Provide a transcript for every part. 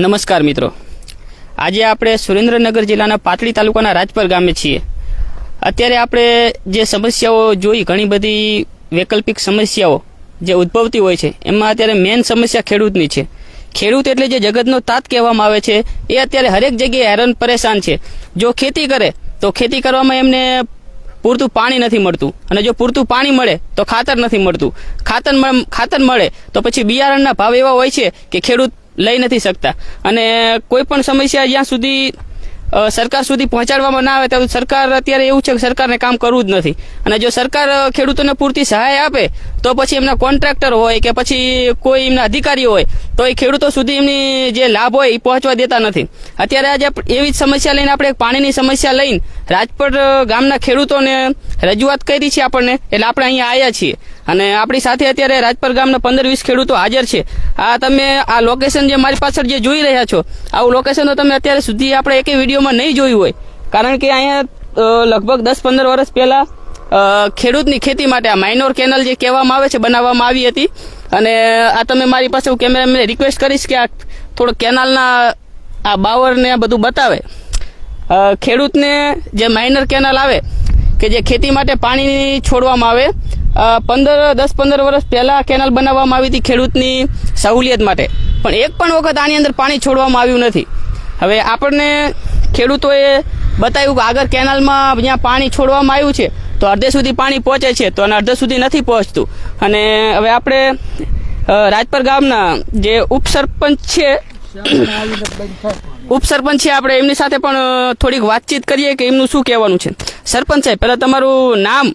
નમસ્કાર મિત્રો, આજે આપણે સુરેન્દ્રનગર જિલ્લાના પાટડી તાલુકાના રાજપર ગામે છીએ। અત્યારે આપણે જે સમસ્યાઓ જોઈ, ઘણી બધી વૈકલ્પિક સમસ્યાઓ જે ઉદ્ભવતી હોય છે, એમાં અત્યારે મેઇન સમસ્યા ખેડૂતની છે। ખેડૂત એટલે જે જગતનો તાત કહેવામાં આવે છે, એ અત્યારે હરેક જગ્યાએ હેરાન પરેશાન છે। જો ખેતી કરે તો ખેતી કરવામાં એમને પૂરતું પાણી નથી મળતું, અને જો પૂરતું પાણી મળે તો ખાતર નથી મળતું। ખાતર મળે તો પછી બિયારણના ભાવ એવા હોય છે કે ખેડૂત લઈ નથી શકતા, અને કોઈ પણ સમસ્યા જ્યાં સુધી સરકાર સુધી પહોંચાડવામાં ના આવે ત્યાં સરકાર અત્યારે એવું છે કે સરકારને કામ કરવું જ નથી। અને જો સરકાર ખેડૂતોને પૂરતી સહાય આપે તો પછી એમના કોન્ટ્રાક્ટર હોય કે પછી કોઈ એમના અધિકારીઓ હોય તો એ ખેડૂતો સુધી એમની જે લાભ હોય એ પહોંચવા દેતા નથી। અત્યારે આજે એવી જ સમસ્યા લઈને આપણે પાણીની સમસ્યા લઈને રાજપર ગામના ખેડૂતોને રજૂઆત કરી છે આપણને, એટલે આપણે અહીંયા આવ્યા છીએ, અને આપણી સાથે અત્યારે રાજપર ગામના 15-20 ખેડૂતો હાજર છે। આ તમે આ લોકેશન જે મારી પાછળ જે જોઈ રહ્યા છો, આવું લોકેશન તો તમે અત્યારે સુધી આપણે એક વિડીયોમાં નહીં જોયું હોય, કારણ કે અહીંયા લગભગ 10-15 વર્ષ પહેલા ખેડૂતની ખેતી માટે આ માઇનોર કેનલ જે કહેવામાં આવે છે બનાવવામાં આવી હતી। અને આ તમે મારી પાસે હું કેમેરામેનને રિક્વેસ્ટ કરીશ કે આ થોડો કેનાલના આ બાવરને આ બધું બતાવે। ખેડૂતને જે માઇનર કેનાલ આવે કે જે ખેતી માટે પાણી છોડવામાં આવે, 10-15 વર્ષ પહેલા કેનાલ બનાવવામાં આવી હતી ખેડૂતની સહુલિયત માટે, પણ એક પણ વખત આની અંદર પાણી છોડવામાં આવ્યું નથી। હવે આપણને ખેડૂતોએ બતાવ્યું કે આગળ કેનાલમાં જ્યાં પાણી છોડવામાં આવ્યું છે તો અડધે સુધી પાણી પહોંચે છે, તો અડધે સુધી નથી પહોંચતું। અને હવે આપણે રાજપર ગામના જે ઉપસરપંચ છે આપણે એમની સાથે પણ થોડીક વાતચીત કરીએ કે એમનું શું કહેવાનું છે। સરપંચ સાહેબ, પહેલા તમારું નામ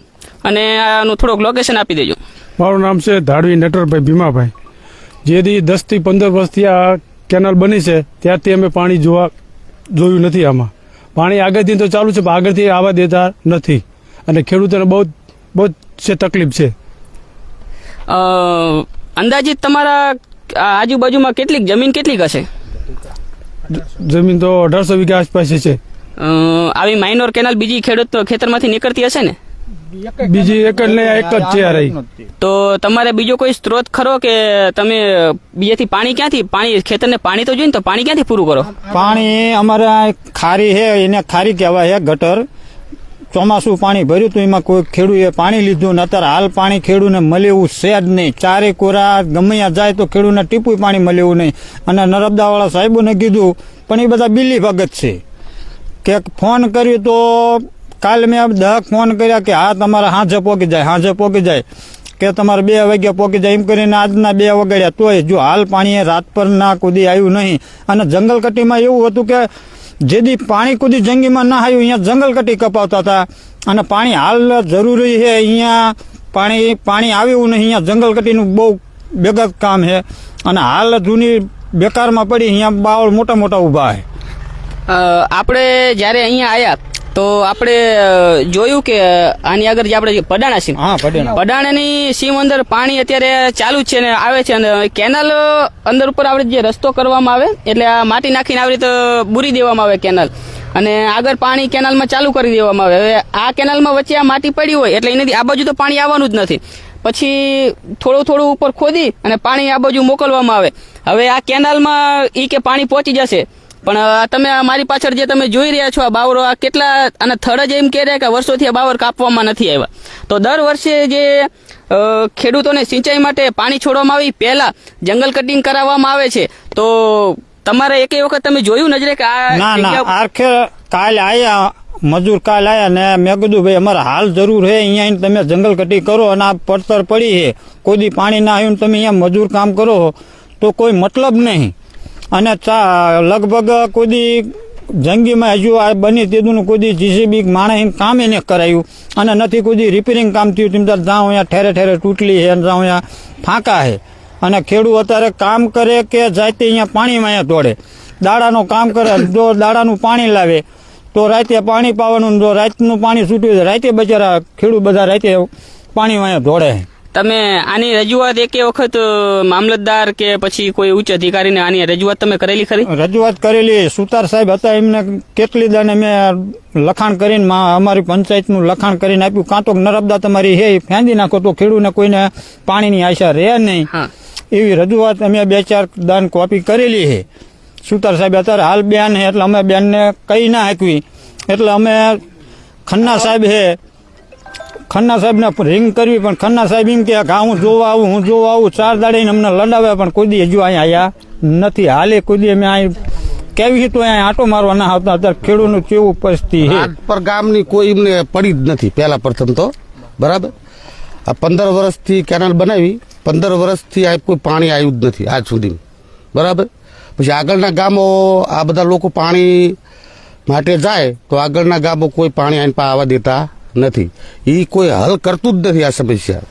અને આનું થોડુંક લોકેશન આપી દેજો। મારું નામ છે ધાડવી નટવરભાઈ ભીમાભાઈ। જેથી 10 થી 15 વર્ષથી આ કેનાલ બની છે ત્યારથી અમે પાણી જોયું નથી। આમાં પાણી આગળથી તો ચાલુ છે, પણ આગળથી આવવા દેતા નથી, અને ખેડૂતોને બહુ છે તકલીફ છે। અંદાજિત તમારા આજુબાજુમાં જમીન કેટલીક હશે? જમીન તો 1800 વીઘા આસપાસ છે। આવી માઇનોર કેનાલ બીજી ખેડૂત ખેતરમાંથી નીકળતી હશે ને? બીજી એક જ છે આ રહી। તો તમારે બીજો કોઈ સ્ત્રોત ખરો કે તમે બીજેથી પાણી ખેતરને પાણી તો જોઈએ ને, તો પાણી ક્યાંથી પૂરું કરો? પાણી અમારે ખારી છે, એને ખારી કહેવાય છે, ગટર। ચોમાસું પાણી ભર્યું તો એમાં કોઈ ખેડૂએ પાણી લીધું ને અત્યારે હાલ પાણી ખેડૂને મળે એવું છે જ નહીં। ચારે કોરા ગમે ત્યાં જાય તો ખેડૂને ટીપું પાણી મળે એવું નહીં। અને નર્મદાવાળા સાહેબોને કીધું, પણ એ બધા બિલ્લી ભગત છે કે ફોન કર્યું તો કાલે મેં 10 ફોન કર્યા કે હા તમારે સાંજે પોકી જાય કે તમારે 2 વાગ્યા પોકી જાય, એમ કરીને આજના 2 વગાડ્યા તોય જો હાલ પાણી રાત પર ના કુદી આવ્યું નહીં। અને જંગલ કટીમાં એવું હતું કે જેથી પાણી કુદી જંગીમાં ના આવ્યું, અહીંયા જંગલ કટી કપાવતા હતા, અને પાણી હાલ જરૂરી છે। અહીંયા પાણી આવ્યું નહીં, અહીંયા જંગલ કટીનું બહુ બેગત કામ છે, અને હાલ જૂની બેકારમાં પડી અહીંયા બાવળ મોટા ઊભા છે। આપણે જ્યારે અહીંયા આવ્યા તો આપણે જોયું કે આની આગળ જે આપણે પડાણા સીમ, પડાણાની સીમ અંદર પાણી અત્યારે ચાલુ જ છે ને આવે છે, અને કેનાલ અંદર ઉપર આપણે જે રસ્તો કરવામાં આવે એટલે આ માટી નાખીને આવી રીતે બુરી દેવામાં આવે કેનાલ, અને આગળ પાણી કેનાલમાં ચાલુ કરી દેવામાં આવે। હવે આ કેનાલમાં વચ્ચે આ માટી પડી હોય એટલે એનાથી આ બાજુ તો પાણી આવવાનું જ નથી, પછી થોડું ઉપર ખોદી અને પાણી આ બાજુ મોકલવામાં આવે। હવે આ કેનાલમાં કે પાણી પહોંચી જશે, પણ તમે મારી પાછળ જે તમે જોઈ રહ્યા છો આ બાવરો, આ કેટલા અને થડ જ એમ કહે કે વર્ષોથી આ બાવર કાપવામાં નથી આવ્યા। તો દર વર્ષે જે ખેડૂતોને સિંચાઈ માટે પાણી છોડવામાં આવી પહેલા જંગલ કટિંગ કરાવવામાં આવે છે, તો તમારે એક વખત તમે જોયું નજરે કે કાલ આયા મજૂર ને મેં કીધું ભાઈ અમારે હાલ જરૂર છે, અહીંયા તમે જંગલ કટિંગ કરો, અને આ પડતર પડી છે, કોઈ દી પાણી ના આવ્યું તમે અહીંયા મજૂર કામ કરો તો કોઈ મતલબ નહીં। અને લગભગ કોઈ દી જંગીમાં હજુ આ બની તેદું કોઈ દી જીસીબી માણસ કામ એને કરાયું, અને નથી કોઈ દી રિપેરિંગ કામ થયું। તેમ ત્યાં જાઉં અહીંયા ઠેરે તૂટલી છે, જાઉં અહીંયા ફાંકા છે, અને ખેડૂત અત્યારે કામ કરે કે જાતે અહીંયા પાણીમાં અહીંયા દોડે, દાડાનું કામ કરે, જો દાડાનું પાણી લાવે તો રાતે પાણી પાવાનું, જો રાતનું પાણી છૂટ્યું રાતે બચારા ખેડૂત બધા રાતે પાણીમાં અહીંયા દોડે। તમે આની રજૂઆત એક વખત મામલતદાર કે પછી કોઈ ઉચ્ચ અધિકારીને આની રજૂઆત તમે કરેલી ખરી? રજૂઆત કરેલી, સુતાર સાહેબ હતા, એમને કેટલી દાને મેં લખાણ કરીને અમારી પંચાયતનું લખાણ કરીને આપ્યું, કાં તો નર્મદા તમારી હે ફેંદી નાખો તો ખેડૂતને કોઈને પાણીની આશા રહે નહીં, એવી રજૂઆત અમે 2-4 દાન કોપી કરેલી છે। સુતાર સાહેબ અત્યારે હાલ બેન છે એટલે અમે બેનને કહી ના શકવી એટલે અમે ખન્ના સાહેબ છે ખન્ના સાહેબને રિંગ કરવી પણ ખન્ના સાહેબ એમ કે હા હું જોવા આવું 4 દાડીને અમને લડાવે પણ કોઈ દી હજુ અહીંયા આવ્યા નથી. હાલે કોઈ દી અમે અહીં કેવી તો અહીંયા આંટો મારવા ના આવતા. અત્યારે ખેડૂતનું કેવું પરિસ્થિતિ છે. રાજપર ગામની કોઈ એમને પડી જ નથી પહેલા પ્રથમ તો બરાબર. આ 15 વર્ષથી કેનાલ બનાવી 15 વર્ષથી આ કોઈ પાણી આવ્યું જ નથી આજ સુધી બરાબર. પછી આગળના ગામો આ બધા લોકો પાણી માટે જાય તો આગળના ગામો કોઈ પાણી આઈને આવવા દેતા નથી. એ કોઈ હલ કરતું જ નથી આ સમસ્યા.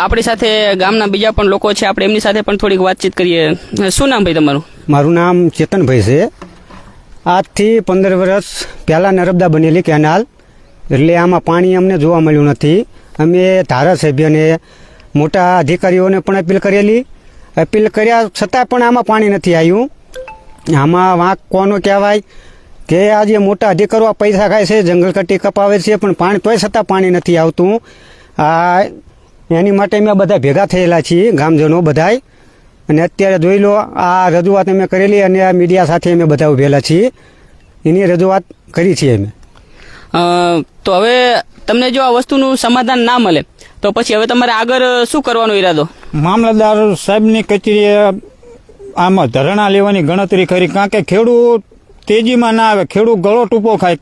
આપણી સાથે ગામના બીજા પણ લોકો છે, આપણે એમની સાથે પણ થોડીક વાતચીત કરીએ. શું નામ ભાઈ તમારું? મારું નામ ચેતનભાઈ છે. આજથી 15 વર્ષ પહેલાં નર્મદા બનેલી કેનાલ, એટલે આમાં પાણી અમને જોવા મળ્યું નથી. અમે ધારાસભ્યને મોટા અધિકારીઓને પણ અપીલ કર્યા છતાં પણ આમાં પાણી નથી આવ્યું. આમાં વાંક કોનો કહેવાય કે આજે મોટા અધિકારીઓ પૈસા ખાય છે, જંગલ કટી કપાવે છે, પણ પાણી તોય છતાં પાણી નથી આવતું. આ એની માટે અમે બધા ભેગા થયેલા છીએ, ગામજનો બધાય. અને અત્યારે જોઈ લો, આ રજૂઆત અમે કરેલી અને આ મીડિયા સાથે અમે બધા ઉભેલા છીએ. એની રજૂઆત કરી છીએ અમે. તો હવે તમને જો આ વસ્તુનું સમાધાન ના મળે તો પછી હવે તમારે આગળ શું કરવાનો ઈરાદો? મામલતદાર સાહેબની કચેરીએ આમાં ધરણા લેવાની ગણતરી કરી. કારણ કે ખેડૂત તેજીમાં ના આવે, ખેડૂત ગળો ટૂંપો ખાય.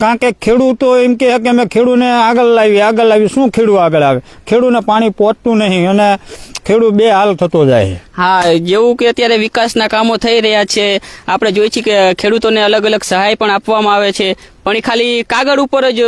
કારણ કે ખેડૂતો એમ કે અમે ખેડૂતને આગળ લાવી શું ખેડૂત આગળ આવે? ખેડૂતને પાણી પહોંચતું નહીં અને ખેડૂત બે હાલ થતો જાય. હા, જેવું કે અત્યારે વિકાસના કામો થઈ રહ્યા છે, આપણે જોઈએ છીએ કે ખેડૂતોને અલગ અલગ સહાય પણ આપવામાં આવે છે, પણ એ ખાલી કાગળ ઉપર જ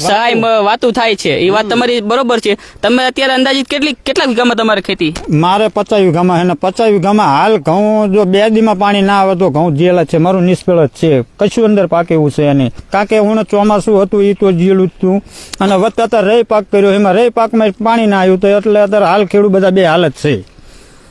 સહાય વાતું થાય છે. એ વાત તમારી બરોબર છે. તમે અત્યારે અંદાજિત કેટલા વીઘામાં તમારે ખેતી? મારે 50 વીઘામાં છે ને 50 વીઘામાં હાલ ઘઉં જો 2 દીમાં પાણી ના આવે તો ઘઉં જેલા છે. મારું નિષ્ફળ જ છે, કશું અંદર પાકે એવું છે નહીં. કારણ કે હું ચોમાસું હતું એ તો જેલું જ હતું અને વચ્ચે અત્યારે રહી પાક કર્યો, એમાં રહી પાકમાં પાણી ના આવ્યું તો એટલે અત્યારે હાલ ખેડૂત બધા બે હાલત છે.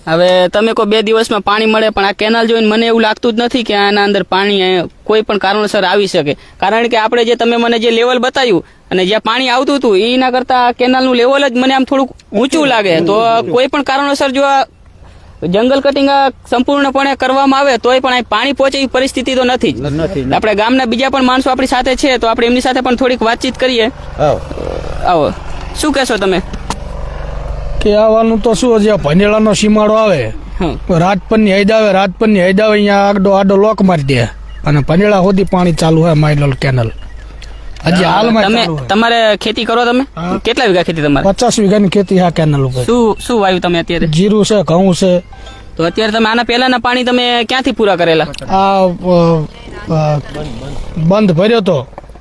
હવે તમે કહો 2 દિવસમાં પાણી મળે, પણ આ કેનાલ જોઈને મને એવું લાગતું જ નથી કે આના અંદર પાણી કોઈ પણ કારણોસર આવી શકે. કારણ કે આપણે જે તમે મને જે લેવલ બતાવ્યું અને જ્યાં પાણી આવતું હતું એના કરતા કેનાલનું લેવલ જ મને આમ થોડુંક ઊંચું લાગે. તો કોઈ પણ કારણોસર જો આ જંગલ કટિંગ સંપૂર્ણપણે કરવામાં આવે તોય પણ અહીં પાણી પહોંચે એવી પરિસ્થિતિ તો નથી જ. આપણે ગામના બીજા પણ માણસો આપણી સાથે છે તો આપણે એમની સાથે પણ થોડીક વાતચીત કરીએ. આવો, શું કહેશો તમે? કે આવવાનું તો શું હજી ભંડેલાનો સીમાડો આવે, રાજપરની હૈદ આવે અહીંયા આડો લોક મારી દે અને ભંડેલા સુધી પાણી ચાલુ હોય. માઇલોલ કેનાલ હજી હાલમાં તમારે ખેતી કરો તમે? કેટલા વીઘા ખેતી તમારે? 50 વીઘાની ખેતી આ કેનાલ ઉપર. શું વાવ્યું તમે અત્યારે? જીરું છે, ઘઉં છે. તો અત્યારે તમે આના પહેલાના પાણી તમે ક્યાંથી પૂરા કરેલા? આ બંધ ભર્યો તો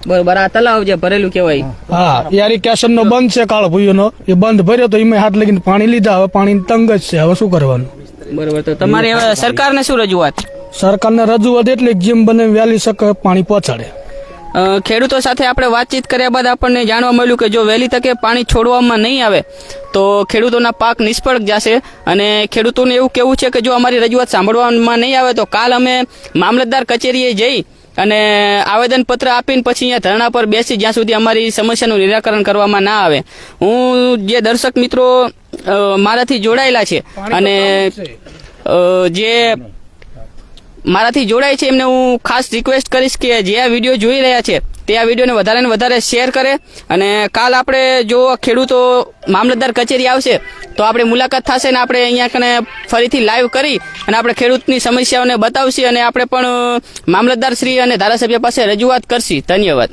બરોબર, આ તલાવ જે ભરેલું કહેવાય. હા, યારિકેશન નો બંધ છે, કાળો ભૂયો એ બંધ ભર્યો તો એમાં હાથ લગીને પાણી લીધા. હવે પાણી તંગ જ છે, હવે શું કરવાનું? બરોબર, તો તમારે હવે સરકારને શું રજૂઆત? સરકારને રજૂઆત એટલે જેમ બને વહેલી શકે પાણી પહોંચાડે. ખેડૂતો સાથે આપણે વાતચીત કર્યા બાદ આપણને જાણવા મળ્યું કે જો વહેલી તકે પાણી છોડવામાં નહીં આવે તો ખેડૂતોના પાક નિષ્ફળ જશે. અને ખેડૂતોને એવું કહેવું છે કે જો અમારી રજૂઆત સાંભળવામાં નહીં આવે તો કાલ અમે મામલતદાર કચેરીએ જઈ અને આવેદનપત્ર આપીને પછી અહીંયા ધરણા પર બેસી જ્યાં સુધી અમારી સમસ્યાનું નિરાકરણ કરવામાં ના આવે. હું જે દર્શક મિત્રો મારાથી જોડાયેલા છે અને જે મારાથી જોડાય છે એમને હું ખાસ રિક્વેસ્ટ કરીશ કે જે આ વિડીયો જોઈ રહ્યા છે તે આ વિડીયોને વધારે ને વધારે શેર કરે. અને કાલ આપણે જો ખેડૂતો મામલતદાર કચેરી આવશે તો આપણે મુલાકાત થશે ને આપણે અહીંયા કને ફરીથી લાઈવ કરી અને આપણે ખેડૂતની સમસ્યાઓને બતાવશી અને આપણે પણ મામલતદાર શ્રી અને ધારાસભ્ય પાસે રજૂઆત કરશી. ધન્યવાદ.